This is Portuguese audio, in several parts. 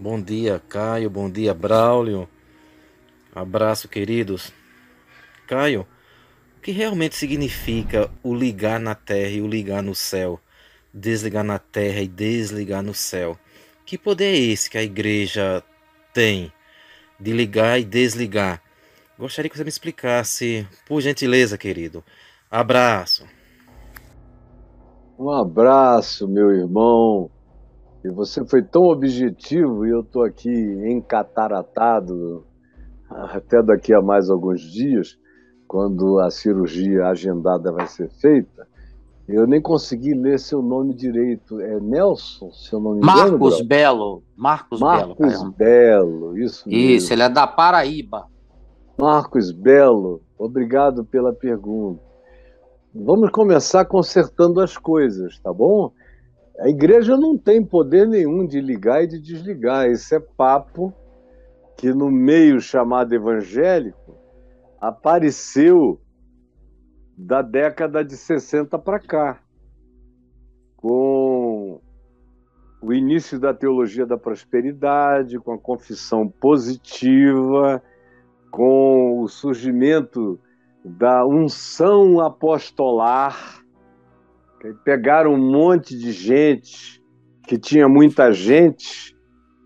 Bom dia, Caio. Bom dia, Braulio. Abraço, queridos. Caio, o que realmente significa o ligar na terra e o ligar no céu? Desligar na terra e desligar no céu. Que poder é esse que a igreja tem de ligar e desligar? Gostaria que você me explicasse, por gentileza, querido. Abraço. Um abraço, meu irmão. E você foi tão objetivo e eu estou aqui encataratado até daqui a mais alguns dias, quando a cirurgia agendada vai ser feita. Eu nem consegui ler seu nome direito. É Nelson, se eu não me engano, Marcos Brau? Belo. Marcos Belo, Marcos caramba. Belo, isso Isso, ele mesmo. é da Paraíba. Marcos Belo, obrigado pela pergunta. Vamos começar consertando as coisas, tá bom? A igreja não tem poder nenhum de ligar e de desligar. Esse é papo que no meio chamado evangélico apareceu da década de 60 para cá, com o início da teologia da prosperidade, com a confissão positiva, com o surgimento da unção apostolar. Pegaram um monte de gente, que tinha muita gente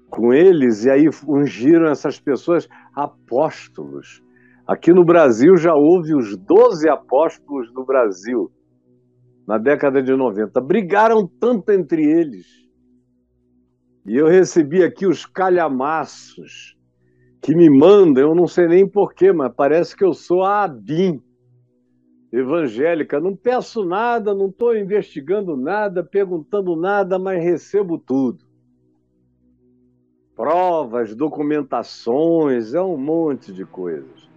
com eles, e aí ungiram essas pessoas apóstolos. Aqui no Brasil já houve os 12 apóstolos do Brasil, na década de 90. Brigaram tanto entre eles. E eu recebi aqui os calhamaços que me mandam, eu não sei nem porquê, mas parece que eu sou a ABIN evangélica. Não peço nada, não estou investigando nada, perguntando nada, mas recebo tudo. Provas, documentações, é um monte de coisas.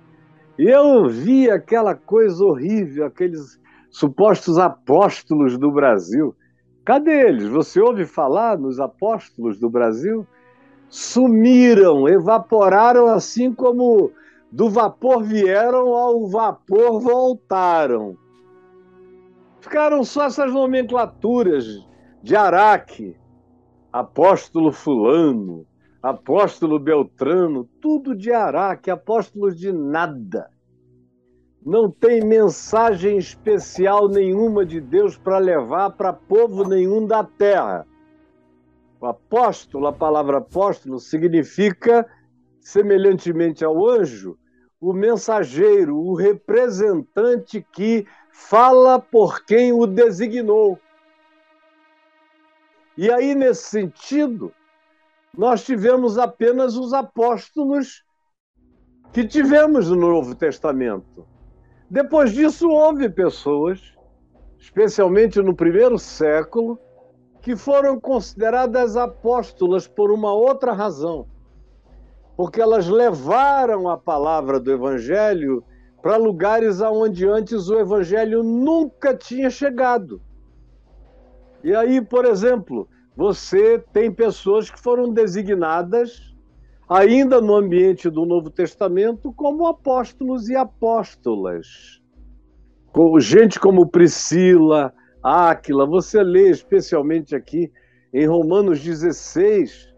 E eu vi aquela coisa horrível, aqueles supostos apóstolos do Brasil. Cadê eles? Você ouve falar nos apóstolos do Brasil? Sumiram, evaporaram, assim como do vapor vieram, ao vapor voltaram. Ficaram só essas nomenclaturas de Araque, apóstolo fulano, apóstolo Beltrano, tudo de Araque, apóstolos de nada. Não tem mensagem especial nenhuma de Deus para levar para povo nenhum da terra. O apóstolo, a palavra apóstolo, significa, semelhantemente ao anjo, o mensageiro, o representante que fala por quem o designou. E aí, nesse sentido, nós tivemos apenas os apóstolos que tivemos no Novo Testamento. Depois disso, houve pessoas, especialmente no primeiro século, que foram consideradas apóstolas por uma outra razão, porque elas levaram a palavra do Evangelho para lugares aonde antes o Evangelho nunca tinha chegado. E aí, por exemplo, você tem pessoas que foram designadas, ainda no ambiente do Novo Testamento, como apóstolos e apóstolas. Gente como Priscila, Áquila, você lê especialmente aqui em Romanos 16,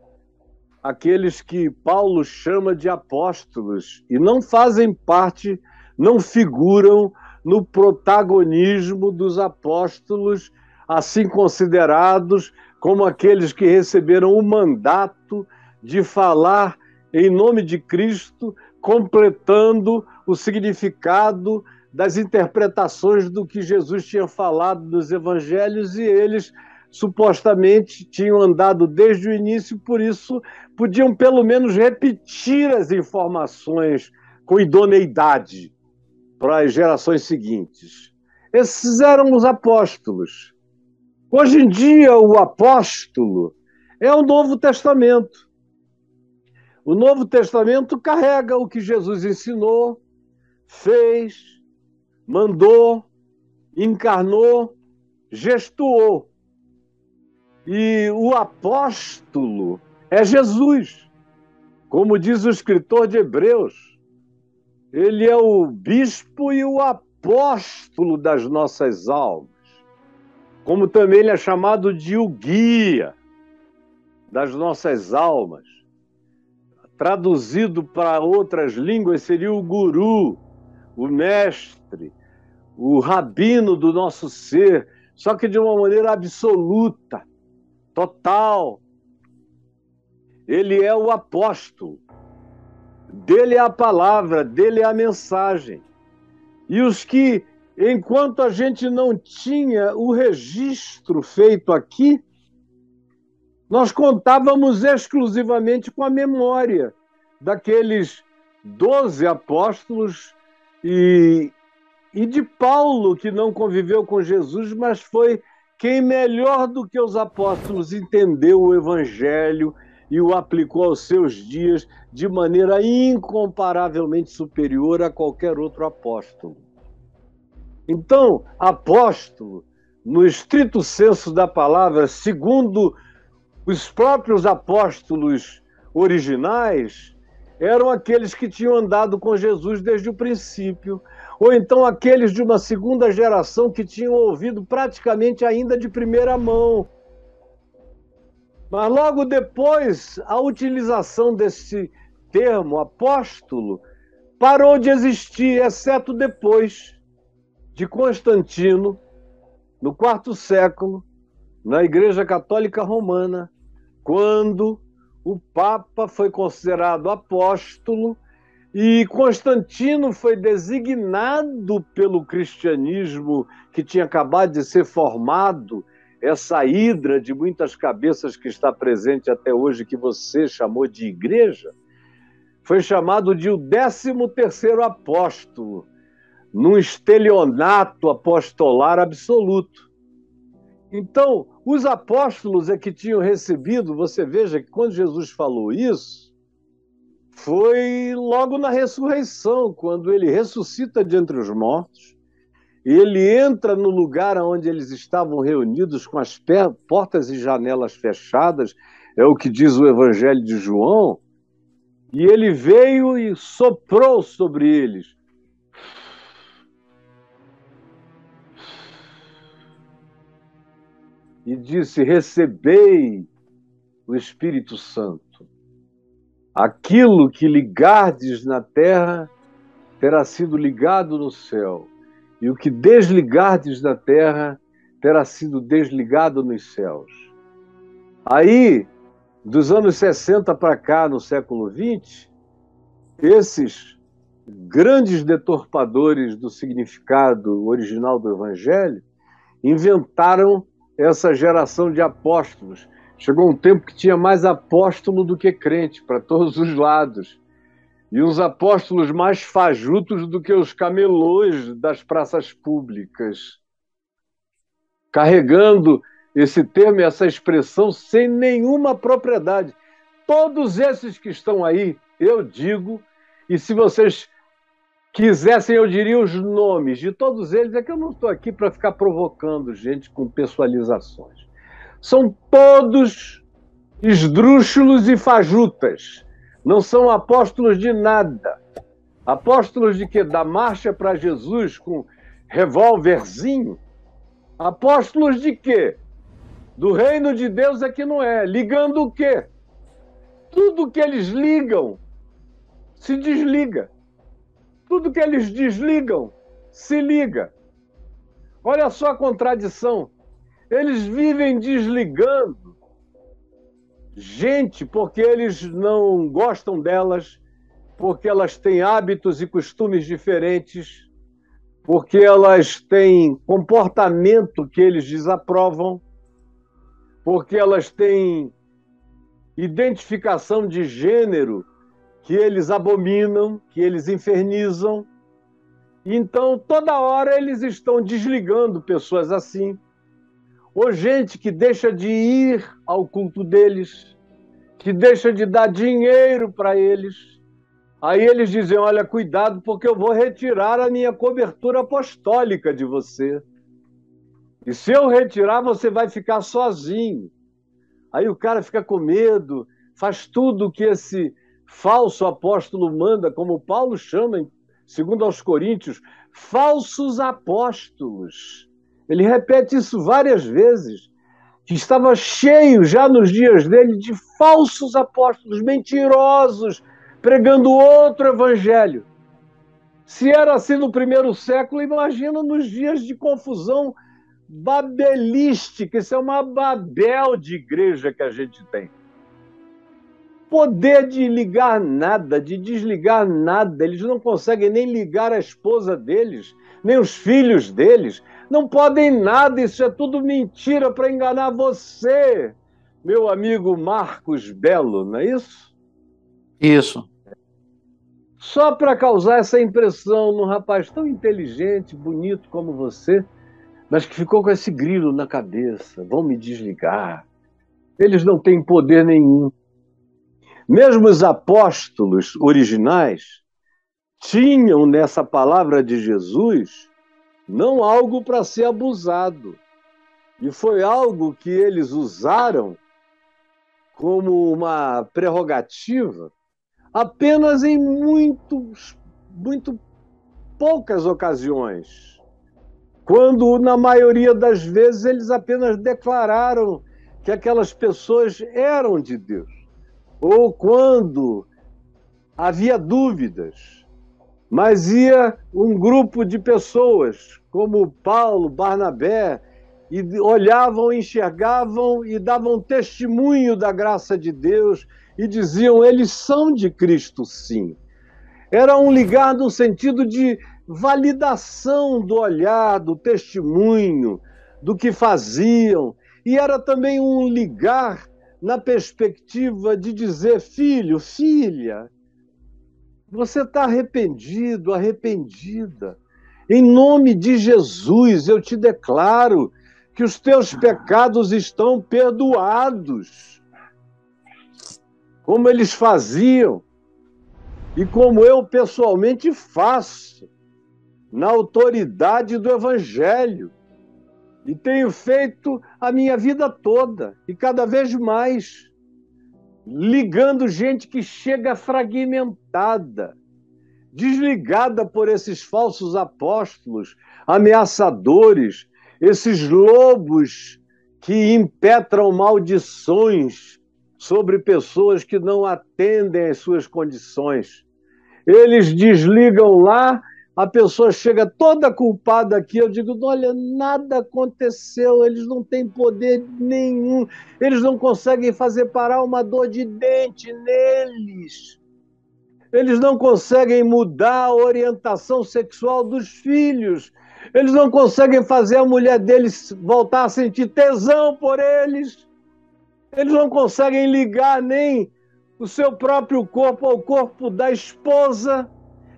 aqueles que Paulo chama de apóstolos e não fazem parte, não figuram no protagonismo dos apóstolos, assim considerados como aqueles que receberam o mandato de falar em nome de Cristo, completando o significado das interpretações do que Jesus tinha falado nos evangelhos, e eles supostamente tinham andado desde o início, por isso podiam pelo menos repetir as informações com idoneidade para as gerações seguintes. Esses eram os apóstolos. Hoje em dia, o apóstolo é o Novo Testamento. O Novo Testamento carrega o que Jesus ensinou, fez, mandou, encarnou, gestuou. E o apóstolo é Jesus. Como diz o escritor de Hebreus, ele é o bispo e o apóstolo das nossas almas. Como também ele é chamado de o guia das nossas almas. traduzido para outras línguas, seria o guru, o mestre, o rabino do nosso ser, só que de uma maneira absoluta, total. Ele é o apóstolo. Dele é a palavra, dele é a mensagem. E os que, enquanto a gente não tinha o registro feito aqui, nós contávamos exclusivamente com a memória daqueles 12 apóstolos e de Paulo, que não conviveu com Jesus, mas foi quem melhor do que os apóstolos entendeu o evangelho e o aplicou aos seus dias de maneira incomparavelmente superior a qualquer outro apóstolo. Então, apóstolo, no estrito senso da palavra, segundo os próprios apóstolos originais, eram aqueles que tinham andado com Jesus desde o princípio, ou então aqueles de uma segunda geração que tinham ouvido praticamente ainda de primeira mão. Mas logo depois, a utilização desse termo apóstolo parou de existir, exceto depois de Constantino, no IV século, na Igreja Católica Romana, quando o Papa foi considerado apóstolo e Constantino foi designado pelo cristianismo que tinha acabado de ser formado, essa hidra de muitas cabeças que está presente até hoje, que você chamou de igreja, foi chamado de o 13º apóstolo, num estelionato apostolar absoluto. Então, os apóstolos é que tinham recebido, você veja que quando Jesus falou isso, foi logo na ressurreição, quando ele ressuscita de entre os mortos, ele entra no lugar onde eles estavam reunidos com as portas e janelas fechadas, é o que diz o Evangelho de João, e ele veio e soprou sobre eles. E disse: recebei o Espírito Santo. Aquilo que ligardes na terra terá sido ligado no céu, e o que desligardes da terra terá sido desligado nos céus. Aí, dos anos 60 para cá, no século XX, esses grandes deturpadores do significado original do Evangelho inventaram essa geração de apóstolos. Chegou um tempo que tinha mais apóstolo do que crente, para todos os lados. E uns apóstolos mais fajutos do que os camelôs das praças públicas, carregando esse termo e essa expressão sem nenhuma propriedade. Todos esses que estão aí, eu digo, e se vocês quisessem, eu diria os nomes de todos eles, é que eu não estou aqui para ficar provocando gente com pessoalizações. São todos esdrúxulos e fajutas. Não são apóstolos de nada. Apóstolos de quê? Da marcha para Jesus com revólverzinho? Apóstolos de quê? Do reino de Deus é que não é. Ligando o quê? Tudo que eles ligam se desliga. Tudo que eles desligam se liga. Olha só a contradição. Eles vivem desligando gente porque eles não gostam delas, porque elas têm hábitos e costumes diferentes, porque elas têm comportamento que eles desaprovam, porque elas têm identificação de gênero que eles abominam, que eles infernizam. Então, toda hora eles estão desligando pessoas assim, ou gente que deixa de ir ao culto deles, que deixa de dar dinheiro para eles. Aí eles dizem: olha, cuidado, porque eu vou retirar a minha cobertura apostólica de você. E se eu retirar, você vai ficar sozinho. Aí o cara fica com medo, faz tudo o que esse falso apóstolo manda, como Paulo chama, segundo aos Coríntios, falsos apóstolos. Ele repete isso várias vezes, que estava cheio já nos dias dele de falsos apóstolos, mentirosos, pregando outro evangelho. Se era assim no primeiro século, imagina nos dias de confusão babelística. Isso é uma Babel de igreja que a gente tem. Poder de ligar nada, de desligar nada. Eles não conseguem nem ligar a esposa deles, nem os filhos deles. Não podem nada, isso é tudo mentira para enganar você, meu amigo Marcos Belo, não é isso? Isso. Só para causar essa impressão num rapaz tão inteligente, bonito como você, mas que ficou com esse grilo na cabeça. Vão me desligar. Eles não têm poder nenhum. Mesmo os apóstolos originais tinham nessa palavra de Jesus não algo para ser abusado. E foi algo que eles usaram como uma prerrogativa apenas em muito poucas ocasiões. Quando, na maioria das vezes, eles apenas declararam que aquelas pessoas eram de Deus. Ou quando havia dúvidas, mas ia um grupo de pessoas, como Paulo, Barnabé, e olhavam, enxergavam e davam testemunho da graça de Deus e diziam, eles são de Cristo, sim. Era um ligar no sentido de validação do olhar, do testemunho, do que faziam, e era também um ligar na perspectiva de dizer, filho, filha, você está arrependido, arrependida. Em nome de Jesus, eu te declaro que os teus pecados estão perdoados. Como eles faziam e como eu pessoalmente faço, na autoridade do Evangelho. E tenho feito a minha vida toda, e cada vez mais, ligando gente que chega fragmentada, desligada por esses falsos apóstolos, ameaçadores, esses lobos que impetram maldições sobre pessoas que não atendem às suas condições. Eles desligam lá, a pessoa chega toda culpada aqui, eu digo, olha, nada aconteceu, eles não têm poder nenhum, eles não conseguem fazer parar uma dor de dente neles. Eles não conseguem mudar a orientação sexual dos filhos. Eles não conseguem fazer a mulher deles voltar a sentir tesão por eles. Eles não conseguem ligar nem o seu próprio corpo ao corpo da esposa.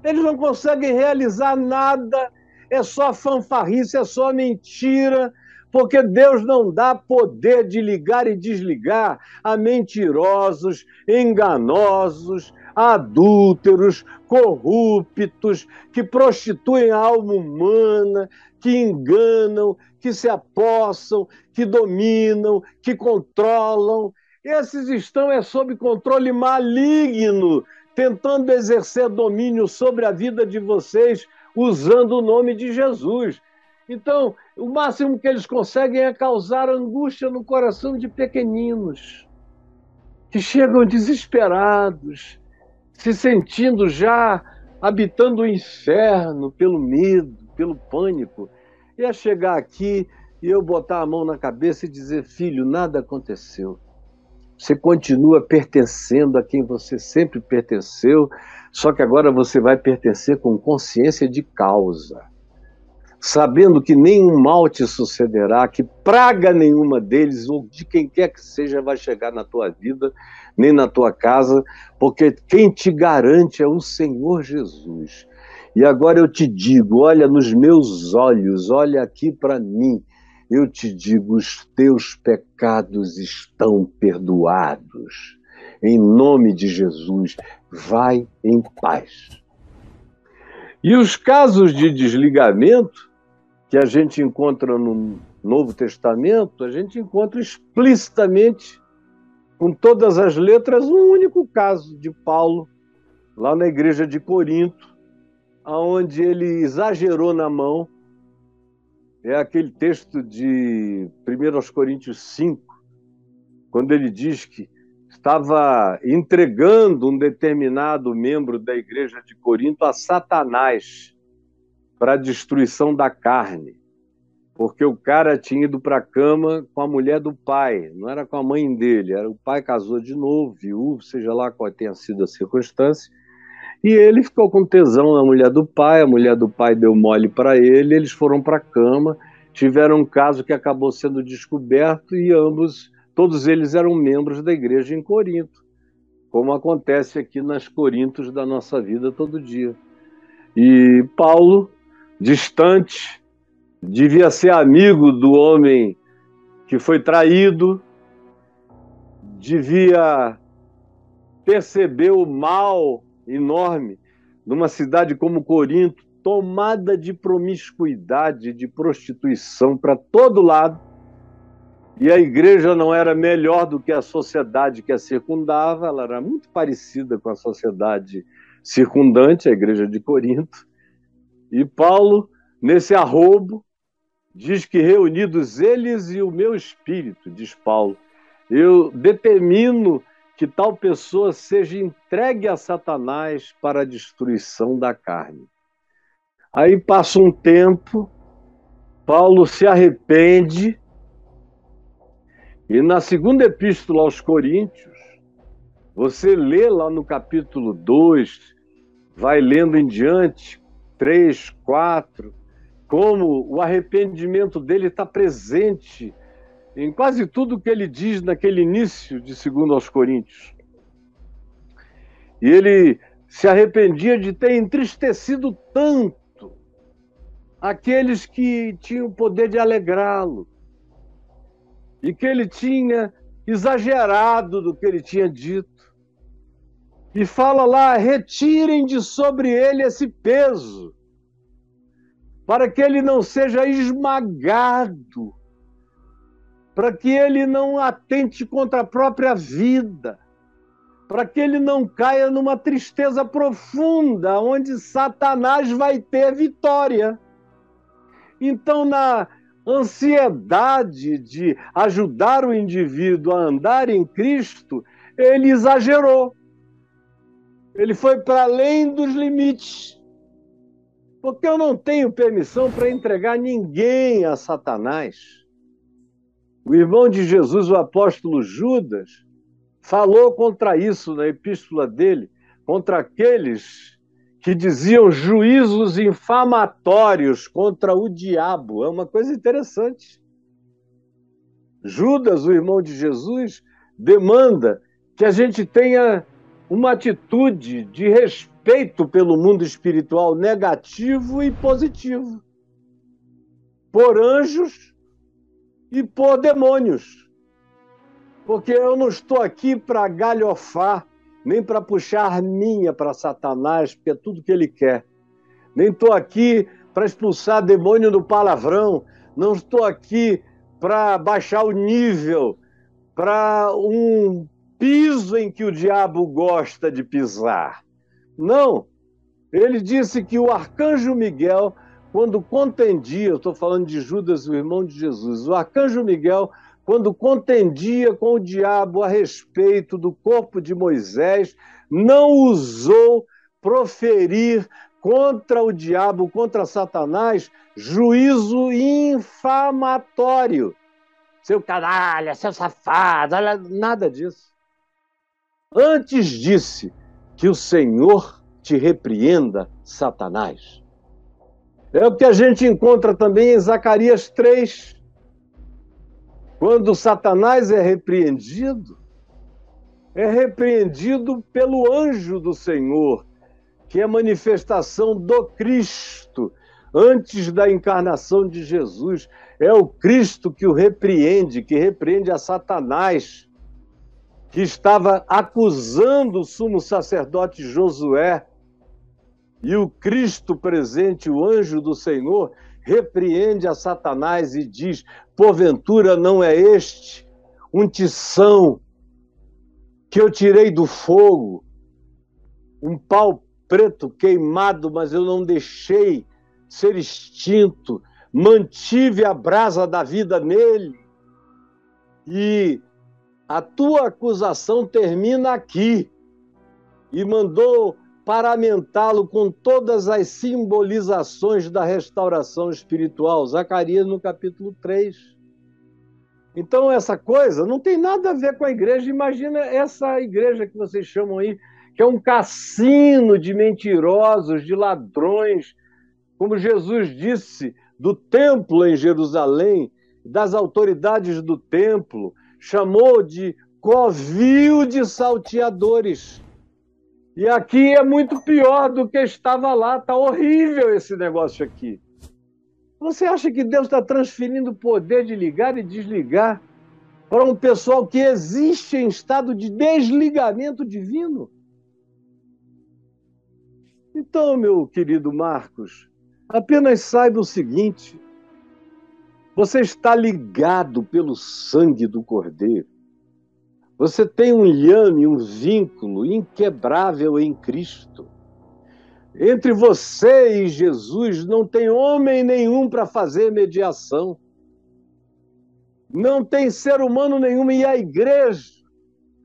Eles não conseguem realizar nada. É só fanfarrice, é só mentira. Porque Deus não dá poder de ligar e desligar a mentirosos, enganosos, adúlteros, corruptos, que prostituem a alma humana, que enganam, que se apossam, que dominam, que controlam. Esses estão sob controle maligno, tentando exercer domínio sobre a vida de vocês, usando o nome de Jesus. Então, o máximo que eles conseguem é causar angústia no coração de pequeninos, que chegam desesperados, se sentindo já habitando o inferno pelo medo, pelo pânico. E é chegar aqui e eu botar a mão na cabeça e dizer, filho, nada aconteceu. Você continua pertencendo a quem você sempre pertenceu, só que agora você vai pertencer com consciência de causa, sabendo que nenhum mal te sucederá, que praga nenhuma deles, ou de quem quer que seja, vai chegar na tua vida, nem na tua casa, porque quem te garante é o Senhor Jesus. E agora eu te digo, olha nos meus olhos, olha aqui para mim, eu te digo, os teus pecados estão perdoados. Em nome de Jesus, vai em paz. E os casos de desligamento que a gente encontra no Novo Testamento, a gente encontra explicitamente, com todas as letras, um único caso de Paulo, lá na igreja de Corinto, onde ele exagerou na mão é aquele texto de 1 Coríntios 5, quando ele diz que estava entregando um determinado membro da igreja de Corinto a Satanás para a destruição da carne, porque o cara tinha ido para a cama com a mulher do pai, não era com a mãe dele, era o pai casou de novo, viúvo, seja lá qual tenha sido a circunstância, e ele ficou com tesão na mulher do pai, a mulher do pai deu mole para ele, eles foram para a cama, tiveram um caso que acabou sendo descoberto e todos eles eram membros da igreja em Corinto, como acontece aqui nas Corintos da nossa vida todo dia. E Paulo, distante, devia ser amigo do homem que foi traído, devia perceber o mal enorme numa cidade como Corinto, tomada de promiscuidade, de prostituição para todo lado, e a igreja não era melhor do que a sociedade que a circundava, ela era muito parecida com a sociedade circundante, a igreja de Corinto. E Paulo, nesse arrobo, diz que reunidos eles e o meu espírito, diz Paulo, eu determino que tal pessoa seja entregue a Satanás para a destruição da carne. Aí passa um tempo, Paulo se arrepende, e na segunda epístola aos Coríntios, você lê lá no capítulo 2, vai lendo em diante, 3, 4, como o arrependimento dele está presente em quase tudo que ele diz naquele início de 2 aos Coríntios. E ele se arrependia de ter entristecido tanto aqueles que tinham o poder de alegrá-lo, e que ele tinha exagerado do que ele tinha dito. E fala lá, retirem de sobre ele esse peso, para que ele não seja esmagado, para que ele não atente contra a própria vida, para que ele não caia numa tristeza profunda, onde Satanás vai ter vitória. Então, na ansiedade de ajudar o indivíduo a andar em Cristo, ele exagerou. Ele foi para além dos limites. Porque eu não tenho permissão para entregar ninguém a Satanás. O irmão de Jesus, o apóstolo Judas, falou contra isso na epístola dele, contra aqueles que diziam juízos infamatórios contra o diabo. É uma coisa interessante. Judas, o irmão de Jesus, demanda que a gente tenha uma atitude de respeito pelo mundo espiritual negativo e positivo, por anjos e por demônios. Porque eu não estou aqui para galhofar, nem para puxar arminha para Satanás, porque é tudo que ele quer. Nem estou aqui para expulsar demônio do palavrão, não estou aqui para baixar o nível para um piso em que o diabo gosta de pisar. Não, ele disse que o arcanjo Miguel, quando contendia, eu estou falando de Judas, o irmão de Jesus, o arcanjo Miguel, quando contendia com o diabo a respeito do corpo de Moisés, não ousou proferir contra o diabo, contra Satanás, juízo infamatório. Seu canalha, seu safado, nada disso. Antes disse que o Senhor te repreenda, Satanás. É o que a gente encontra também em Zacarias 3. Quando Satanás é repreendido pelo anjo do Senhor, que é a manifestação do Cristo, antes da encarnação de Jesus. É o Cristo que o repreende, que repreende a Satanás, que estava acusando o sumo sacerdote Josué. E o Cristo presente, o anjo do Senhor, repreende a Satanás e diz: porventura não é este um tição que eu tirei do fogo, um pau preto queimado, mas eu não deixei ser extinto, mantive a brasa da vida nele, e a tua acusação termina aqui, e mandou paramentá-lo com todas as simbolizações da restauração espiritual. Zacarias, no capítulo 3. Então, essa coisa não tem nada a ver com a igreja. Imagina essa igreja que vocês chamam aí, que é um cassino de mentirosos, de ladrões, como Jesus disse, do templo em Jerusalém, das autoridades do templo, chamou de covil de salteadores. E aqui é muito pior do que estava lá. Está horrível esse negócio aqui. Você acha que Deus está transferindo o poder de ligar e desligar para um pessoal que existe em estado de desligamento divino? Então, meu querido Marcos, apenas saiba o seguinte: você está ligado pelo sangue do Cordeiro. Você tem um liame, um vínculo inquebrável em Cristo. Entre você e Jesus não tem homem nenhum para fazer mediação. Não tem ser humano nenhum, e a igreja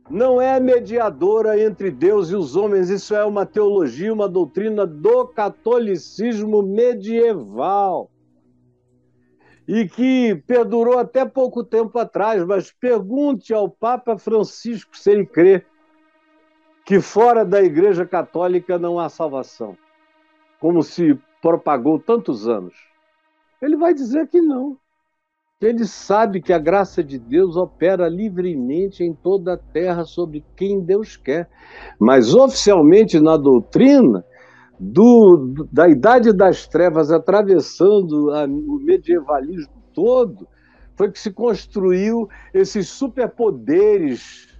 não é mediadora entre Deus e os homens. Isso é uma teologia, uma doutrina do catolicismo medieval, e que perdurou até pouco tempo atrás. Mas pergunte ao Papa Francisco se ele crê que fora da Igreja Católica não há salvação, como se propagou tantos anos. Ele vai dizer que não. Ele sabe que a graça de Deus opera livremente em toda a terra sobre quem Deus quer. Mas oficialmente na doutrina da Idade das Trevas, atravessando o medievalismo todo, foi que se construiu esses superpoderes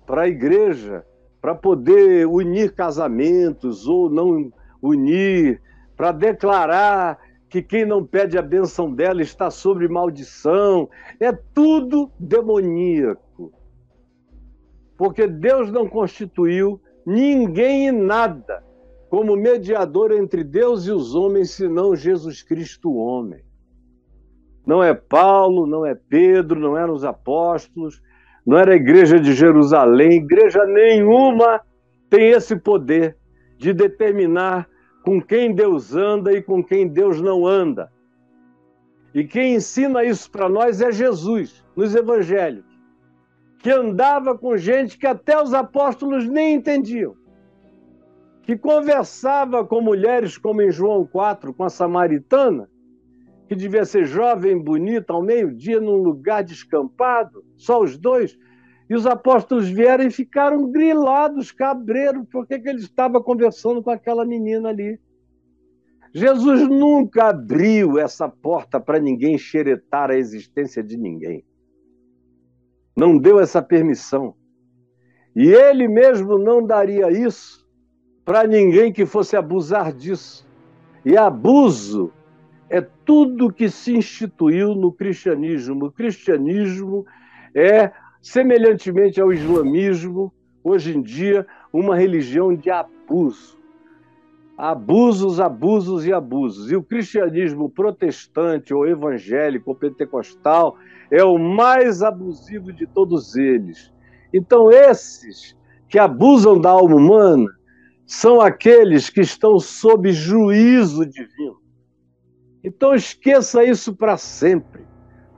para a igreja, para poder unir casamentos ou não unir, para declarar que quem não pede a bênção dela está sob maldição. É tudo demoníaco. Porque Deus não constituiu ninguém e nada como mediador entre Deus e os homens, senão Jesus Cristo, o homem. Não é Paulo, não é Pedro, não eram os apóstolos, não era a igreja de Jerusalém. Igreja nenhuma tem esse poder de determinar com quem Deus anda e com quem Deus não anda. E quem ensina isso para nós é Jesus, nos evangelhos, que andava com gente que até os apóstolos nem entendiam, que conversava com mulheres, como em João 4, com a samaritana, que devia ser jovem, bonita, ao meio-dia, num lugar descampado, só os dois. E os apóstolos vieram e ficaram grilados, cabreiros, porque ele estava conversando com aquela menina ali. Jesus nunca abriu essa porta para ninguém xeretar a existência de ninguém. Não deu essa permissão. E ele mesmo não daria isso para ninguém que fosse abusar disso. E abuso é tudo que se instituiu no cristianismo. O cristianismo é, semelhantemente ao islamismo, hoje em dia, uma religião de abuso. Abusos, abusos e abusos. E o cristianismo protestante, ou evangélico, ou pentecostal, é o mais abusivo de todos eles. Então, esses que abusam da alma humana são aqueles que estão sob juízo divino. Então, esqueça isso para sempre.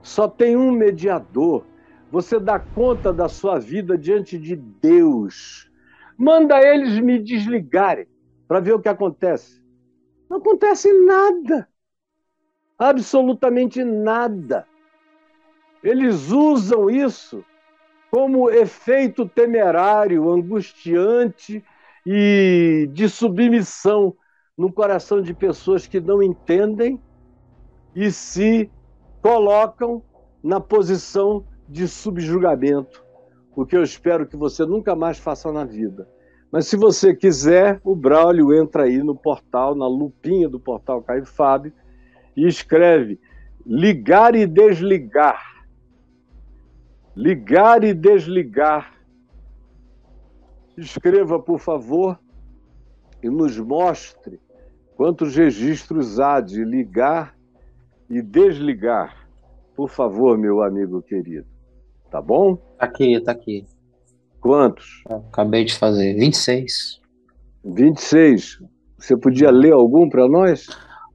Só tem um mediador. Você dá conta da sua vida diante de Deus. Manda eles me desligarem para ver o que acontece. Não acontece nada. Absolutamente nada. Eles usam isso como efeito temerário, angustiante e de submissão no coração de pessoas que não entendem e se colocam na posição de subjugamento, o que eu espero que você nunca mais faça na vida. Mas se você quiser, o Braulio entra aí no portal, na lupinha do portal Caio Fábio, e escreve ligar e desligar. Ligar e desligar. Escreva, por favor, e nos mostre quantos registros há de ligar e desligar, por favor, meu amigo querido. Tá bom? Tá aqui, tá aqui. Quantos? Acabei de fazer. 26. 26. Você podia ler algum para nós?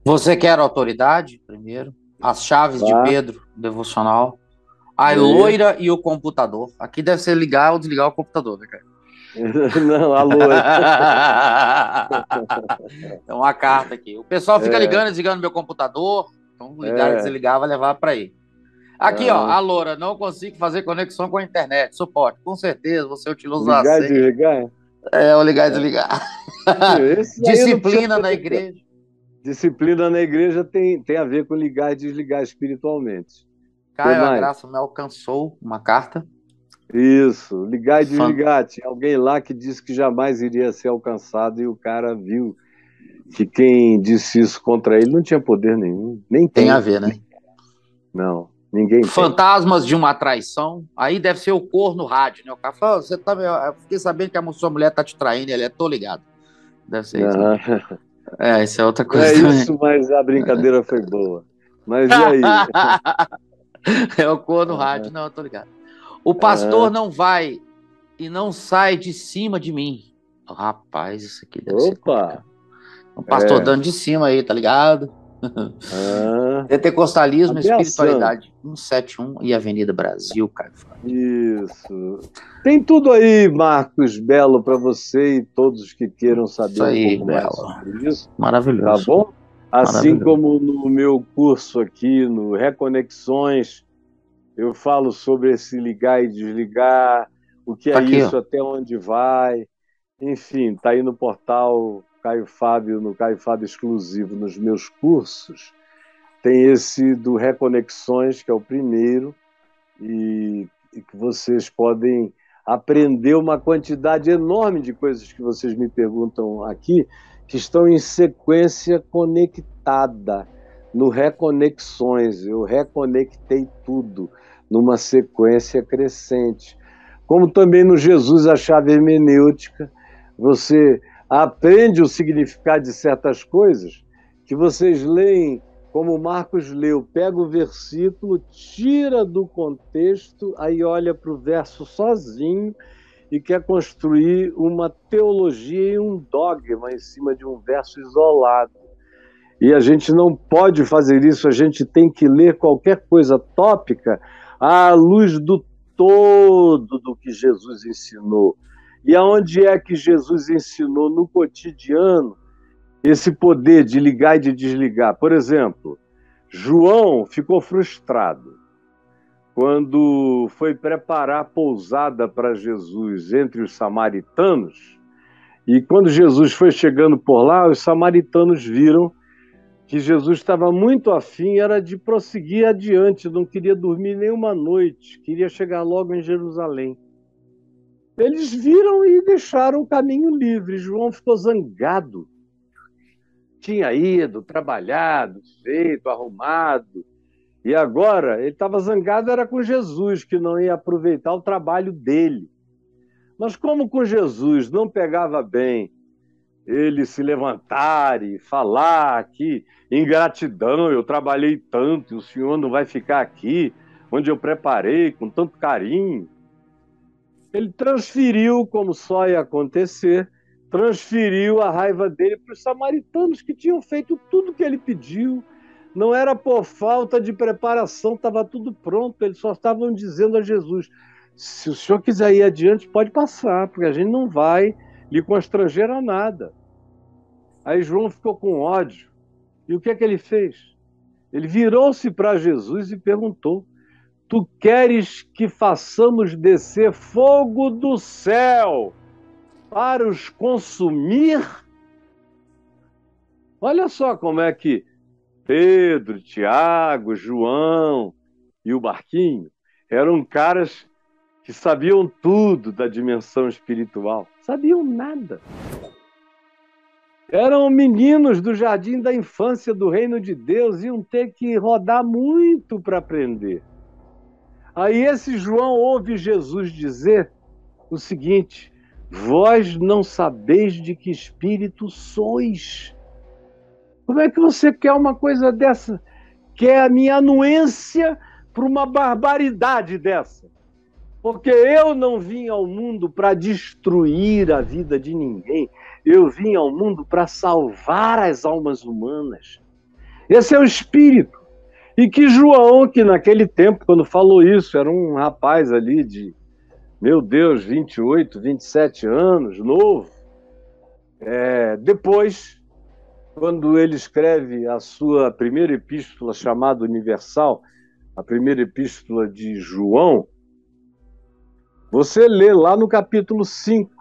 Você quer autoridade, primeiro? As chaves de Tá. Pedro, devocional. A Lê. loira e o computador. Aqui deve ser ligar ou desligar o computador, né, cara? Não, a loira. Tem uma carta aqui. O pessoal fica ligando e desligando meu computador. Então, ligar e desligar vai levar para aí. Aqui, ó, a loura, não consigo fazer conexão com a internet. Suporte. Com certeza, você utiliza a Ligar e senha. desligar? O ligar e desligar. Esse aí não Disciplina precisa na igreja. Disciplina na igreja tem a ver com ligar e desligar espiritualmente. Caio, a mais? graça me alcançou. Uma carta. Isso, ligar e desligar. Tinha alguém lá que disse que jamais iria ser alcançado e o cara viu que quem disse isso contra ele não tinha poder nenhum. Nem Tem a ver, né? Não, ninguém tem. Fantasmas de uma traição. Aí deve ser o corno rádio, né? O cara fala, você tá, eu fiquei sabendo que a sua mulher tá te traindo. Ele é, tô ligado. Deve ser isso. Né? Isso é outra coisa. É também. isso, mas a brincadeira foi boa. Mas e aí? É o corno rádio, não, eu tô ligado. O pastor não vai e não sai de cima de mim. Rapaz, isso aqui deve ser complicado. O pastor dando de cima aí, tá ligado? Pentecostalismo, espiritualidade 171 e Avenida Brasil, Caio Fábio. Isso. Tem tudo aí, Marcos Belo, para você e todos que queiram saber Isso aí, um pouco Belo. mais sobre isso. Maravilhoso. Tá bom? Assim como no meu curso aqui, no Reconexões, eu falo sobre esse ligar e desligar, o que é Aqui, isso, ó. até onde vai. Enfim, tá aí no portal Caio Fábio, no Caio Fábio Exclusivo, nos meus cursos. Tem esse do Reconexões, que é o primeiro, e que vocês podem aprender uma quantidade enorme de coisas que vocês me perguntam aqui, que estão em sequência conectada no Reconexões. Eu reconectei tudo numa sequência crescente. Como também no Jesus, a chave hermenêutica, você aprende o significado de certas coisas que vocês leem, como o Marcos leu, pega o versículo, tira do contexto, aí olha para o verso sozinho e quer construir uma teologia e um dogma em cima de um verso isolado. E a gente não pode fazer isso, a gente tem que ler qualquer coisa tópica à luz do todo do que Jesus ensinou. E aonde é que Jesus ensinou no cotidiano esse poder de ligar e de desligar? Por exemplo, João ficou frustrado quando foi preparar a pousada para Jesus entre os samaritanos. E quando Jesus foi chegando por lá, os samaritanos viram que Jesus estava muito afim, era de prosseguir adiante, não queria dormir nenhuma noite, queria chegar logo em Jerusalém. Eles viram e deixaram o caminho livre. João ficou zangado. Tinha ido, trabalhado, feito, arrumado. E agora ele estava zangado, era com Jesus, que não ia aproveitar o trabalho dele. Mas como com Jesus não pegava bem ele se levantar e falar que ingratidão, eu trabalhei tanto e o senhor não vai ficar aqui, onde eu preparei com tanto carinho. Ele transferiu, como só ia acontecer, transferiu a raiva dele para os samaritanos que tinham feito tudo que ele pediu. Não era por falta de preparação, estava tudo pronto, eles só estavam dizendo a Jesus, se o senhor quiser ir adiante, pode passar, porque a gente não vai lhe constranger a nada. Aí João ficou com ódio. E o que é que ele fez? Ele virou-se para Jesus e perguntou, tu queres que façamos descer fogo do céu para os consumir? Olha só como é que Pedro, Tiago, João e o barquinho eram caras que sabiam tudo da dimensão espiritual. Sabiam nada. Eram meninos do jardim da infância do reino de Deus, iam ter que rodar muito para aprender. Aí esse João ouve Jesus dizer o seguinte, vós não sabeis de que espírito sois. Como é que você quer uma coisa dessa? quer a minha anuência para uma barbaridade dessa? Porque eu não vim ao mundo para destruir a vida de ninguém. Eu vim ao mundo para salvar as almas humanas. Esse é o espírito. E que João, que naquele tempo, quando falou isso, era um rapaz ali de, meu Deus, 28, 27 anos, novo. Depois, quando ele escreve a sua primeira epístola, chamada Universal, a primeira epístola de João, você lê lá no capítulo 5,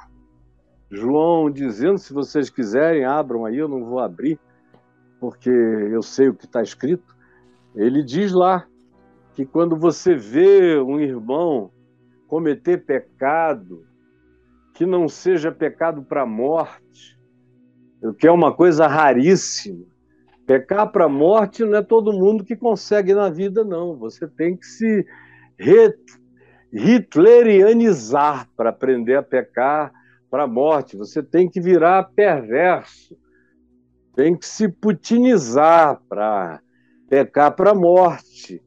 João dizendo, se vocês quiserem, abram aí, eu não vou abrir, porque eu sei o que está escrito. Ele diz lá que quando você vê um irmão cometer pecado, que não seja pecado para a morte, o que é uma coisa raríssima. Pecar para a morte não é todo mundo que consegue na vida, não. Você tem que se hitlerianizar para aprender a pecar para a morte. Você tem que virar perverso. Tem que se putinizar para pecar para a morte.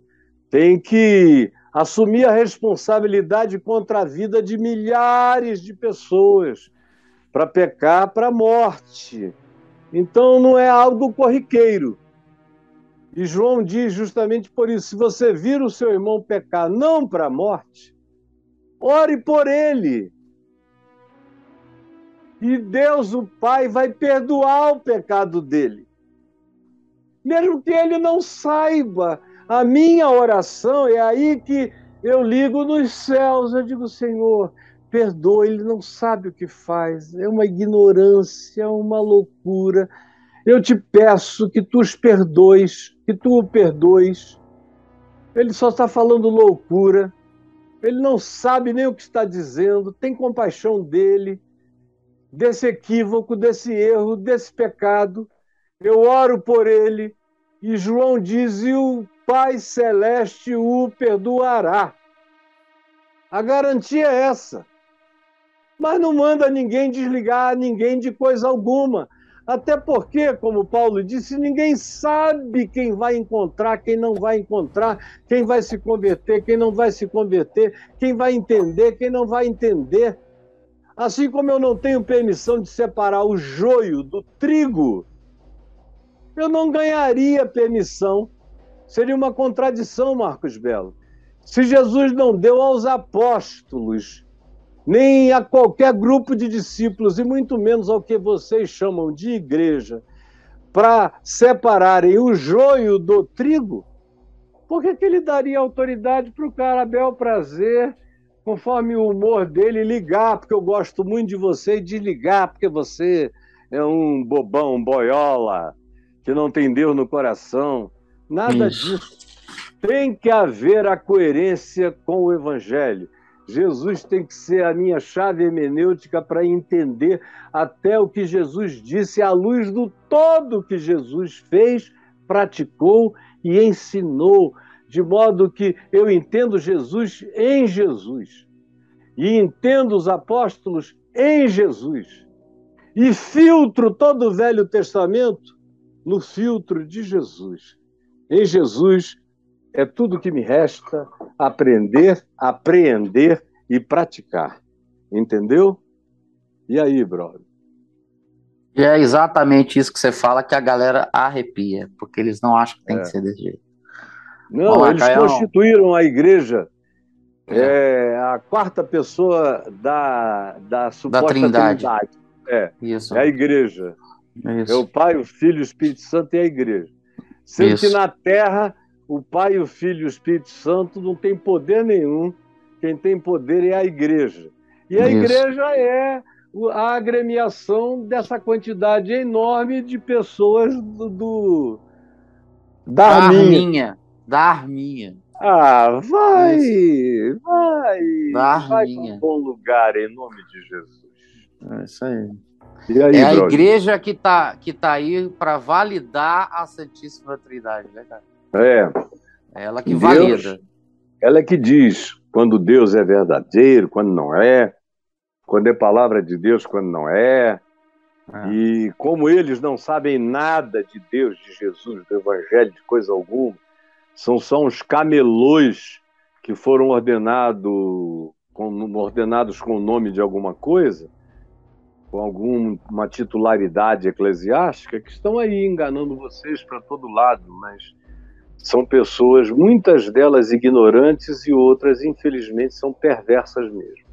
Tem que assumir a responsabilidade contra a vida de milhares de pessoas para pecar para a morte. Então não é algo corriqueiro. E João diz justamente por isso, se você vir o seu irmão pecar não para a morte, ore por ele. E Deus, o Pai, vai perdoar o pecado dele. Mesmo que ele não saiba, a minha oração é aí que eu ligo nos céus. Eu digo, Senhor, perdoa, ele não sabe o que faz. É uma ignorância, é uma loucura. Eu te peço que tu os perdoes, que tu o perdoes. Ele só está falando loucura. Ele não sabe nem o que está dizendo. Tem compaixão dele, desse equívoco, desse erro, desse pecado. Eu oro por ele. E João diz, e o Pai Celeste o perdoará. A garantia é essa. Mas não manda ninguém desligar ninguém de coisa alguma. Até porque, como Paulo disse, ninguém sabe quem vai encontrar, quem não vai encontrar, quem vai se converter, quem não vai se converter, quem vai entender, quem não vai entender. Assim como eu não tenho permissão de separar o joio do trigo, eu não ganharia permissão. Seria uma contradição, Marcos Belo. Se Jesus não deu aos apóstolos, nem a qualquer grupo de discípulos, e muito menos ao que vocês chamam de igreja, para separarem o joio do trigo, por que ele daria autoridade para o cara, bel prazer, conforme o humor dele, ligar, porque eu gosto muito de você, e desligar, porque você é um bobão, um boiola, que não tem Deus no coração? Nada disso. Tem que haver a coerência com o Evangelho. Jesus tem que ser a minha chave hermenêutica para entender até o que Jesus disse, à luz do todo que Jesus fez, praticou e ensinou, de modo que eu entendo Jesus em Jesus e entendo os apóstolos em Jesus e filtro todo o Velho Testamento no filtro de Jesus. Em Jesus é tudo que me resta aprender, apreender e praticar. Entendeu? E aí, brother? E é exatamente isso que você fala que a galera arrepia, porque eles não acham que tem que ser desse jeito. Não, lá, eles Caião. constituíram a igreja a quarta pessoa da suposta Trindade. Isso. É a igreja. Isso. É o Pai, o Filho e o Espírito Santo e a igreja. Sendo que na Terra, o Pai, o Filho e o Espírito Santo não tem poder nenhum. Quem tem poder é a igreja. E a igreja é a agremiação dessa quantidade enorme de pessoas da Arminha. Da Arminha. Ah, vai para um bom lugar em nome de Jesus. É isso aí. E aí, é a igreja que tá aí para validar a Santíssima Trindade, né, cara? É ela que valida. Ela é que diz quando Deus é verdadeiro, quando não é, quando é palavra de Deus, quando não é. E como eles não sabem nada de Deus, de Jesus, do Evangelho, de coisa alguma, São só uns camelôs que foram ordenados com o nome de alguma coisa, com alguma titularidade eclesiástica, que estão aí enganando vocês para todo lado, mas são pessoas, muitas delas ignorantes e outras, infelizmente, são perversas mesmo.